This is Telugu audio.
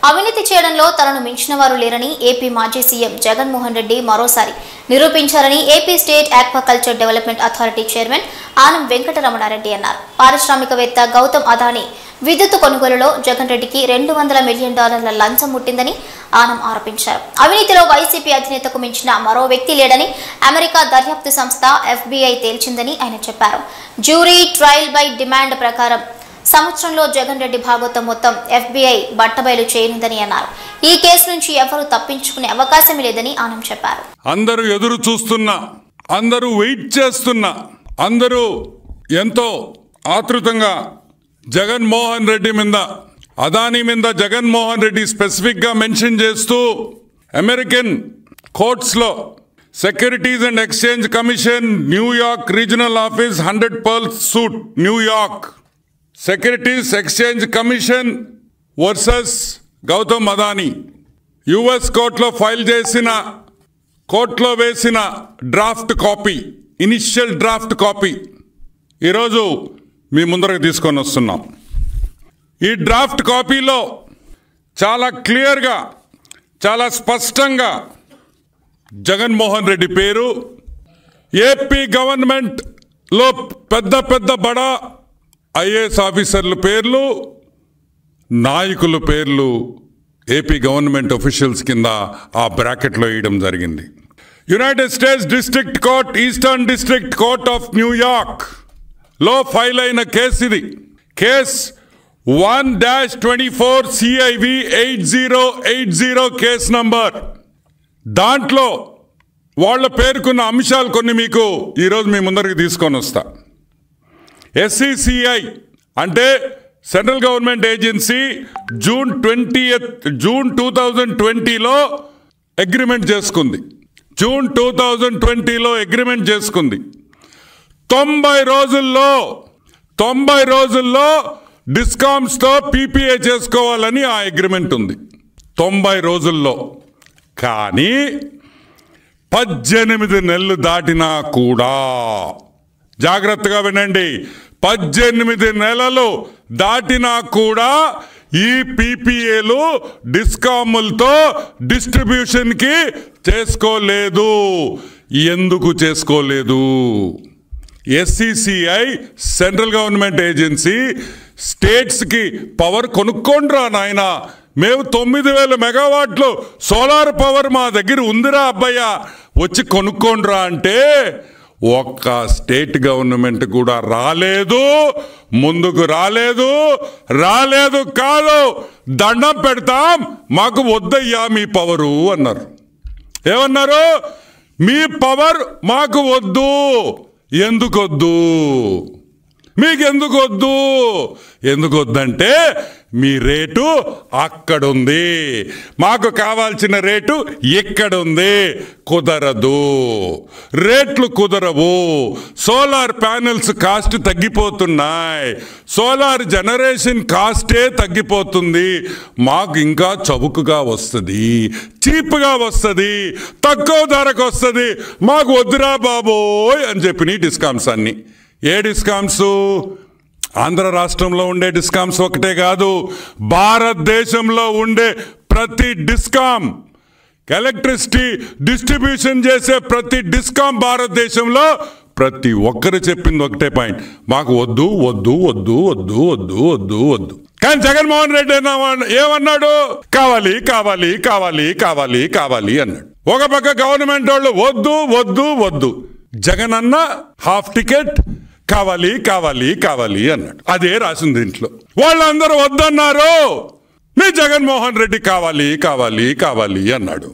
అవినీతి చేయడంలో తనను మించిన వారు లేరని ఏపీ మాజీ సీఎం జగన్మోహన్ రెడ్డి మరోసారి నిరూపించారని AP state aquaculture development authority chairman Anam Venkataramana Reddy అన్నారు. పారిశ్రామికవేత్త గౌతమ్ అదానీ విద్యుత్ కొనుగోలులో జగన్ రెడ్డికి $200 మిలియన్ లంచం ముట్టిందని ఆనం ఆరోపించారు. అవినీతిలో వైసీపీ అధినేతకు మించిన మరో వ్యక్తి లేడని అమెరికా దర్యాప్తు సంస్థ FBI తేల్చిందని ఆయన చెప్పారు. జ్యూరీ ట్రయల్ బై డిమాండ్ ప్రకారం సంవత్సరంలో జగన్ రెడ్డి భాగోతం మొత్తం FBI బట్టబయలు చేయనుందని అన్నారు. ఈ కేసు నుంచి ఎవరు తప్పించుకునే అవకాశం లేదని ఆనం చెప్పారు. అందరూ ఎదురు చూస్తున్నా, అందరూ వెయిట్ చేస్తున్నా, అందరూ ఎంతో ఆతృతంగా జగన్మోహన్ రెడ్డి మీద, అదానీ మీద జగన్మోహన్ రెడ్డి స్పెసిఫిక్ గా మెన్షన్ చేస్తూ అమెరికన్ కోర్ట్స్ లో securities and exchange commission New York regional office 100 Pearl suite New York securities exchange commission versus Gautam Adani US కోర్టులో ఫైల్ చేసిన, కోర్టులో వేసిన draft copy, initial draft copy ఈరోజు మీ ముందరకు తీసుకొని వస్తున్నాం. ఈ డ్రాఫ్ట్ కాపీలో చాలా క్లియర్గా, చాలా స్పష్టంగా జగన్మోహన్ రెడ్డి పేరు, ఏపీ గవర్నమెంట్లో పెద్ద పెద్ద బడా IAS ఆఫీసర్ల పేర్లు, నాయకుల పేర్లు ఏపీ గవర్నమెంట్ ఆఫీషియల్స్ కింద ఆ బ్రాకెట్లో వేయడం జరిగింది. United states district court, eastern district court of New York లో ఫైల్ అయిన కేసు ఇది. Case 1-24 CIV 8080 case number. దాంట్లో వాళ్ళ పేర్కొన్న అంశాలు కొన్ని మీకు ఈరోజు మీ ముందరికి తీసుకొని వస్తా. SCCI అంటే సెంట్రల్ గవర్నమెంట్ ఏజెన్సీ జూన్ 2020లో అగ్రిమెంట్ చేసుకుంది. జూన్ 2020లో అగ్రిమెంట్ చేసుకుంది. 90 రోజుల్లో డిస్కామ్స్తో PPA చేసుకోవాలని ఆ అగ్రిమెంట్ ఉంది. 90 రోజుల్లో. కానీ 18 నెలలు దాటినా కూడా, జాగ్రత్తగా వినండి, 18 నెలలు దాటినా కూడా ఈ PPAలు డిస్కాములతో డిస్ట్రిబ్యూషన్కి చేసుకోలేదు. ఎందుకు చేసుకోలేదు? SCCI సెంట్రల్ గవర్నమెంట్ ఏజెన్సీ స్టేట్స్కి పవర్ కొనుక్కోండ్రా నాయన, మేము 9000 మెగావాట్లు సోలార్ పవర్ మా దగ్గర ఉందిరా అబ్బయ్య, వచ్చి కొనుక్కోండ్రా అంటే ఒక్క స్టేట్ గవర్నమెంట్ కూడా రాలేదు, ముందుకు రాలేదు కాదు, దండం పెడతాం, మాకు వద్దయ్యా మీ పవరు అన్నారు. ఏమన్నారు? మీ పవర్ మాకు వద్దు. ఎందుకొద్దు? మీకెందుకు వద్దు? ఎందుకు వద్దంటే మీ రేటు అక్కడుంది, మాకు కావాల్సిన రేటు ఇక్కడుంది. కుదరదు, రేట్లు కుదరవు. సోలార్ ప్యానెల్స్ కాస్ట్ తగ్గిపోతున్నాయి, సోలార్ జనరేషన్ కాస్టే తగ్గిపోతుంది. మాకు ఇంకా చౌకగా వస్తుంది, చీప్గా వస్తుంది, తక్కువ ధరకు వస్తుంది, మాకు వద్దురా బాబోయ్ అని చెప్పిన డిస్కామ్స్ అన్ని. ఏ డిస్కామ్స్? ఆంధ్ర రాష్ట్రంలో ఉండే డిస్కామ్స్ ఒకటే కాదు, భారతదేశంలో ఉండే ప్రతి డిస్కామ్, ఎలక్ట్రిసిటీ డిస్ట్రిబ్యూషన్ చేసే ప్రతి డిస్కామ్ భారతదేశంలో ప్రతి ఒక్కరు చెప్పింది ఒకటే పాయింట్, మాకు వద్దు వద్దు వద్దు వద్దు వద్దు వద్దు వద్దు. కానీ జగన్మోహన్ రెడ్డి ఏమన్నాడు? కావాలి కావాలి కావాలి కావాలి కావాలి అన్నాడు. ఒక పక్క గవర్నమెంట్ వాళ్ళు వద్దు వద్దు వద్దు, జగన్ అన్న హాఫ్ టికెట్ కావాలి కావాలి కావాలి అన్నాడు. అదే రాసింది దీంట్లో. వాళ్ళందరూ వద్దన్నారు, మీ జగన్మోహన్ రెడ్డి కావాలి కావాలి కావాలి అన్నాడు.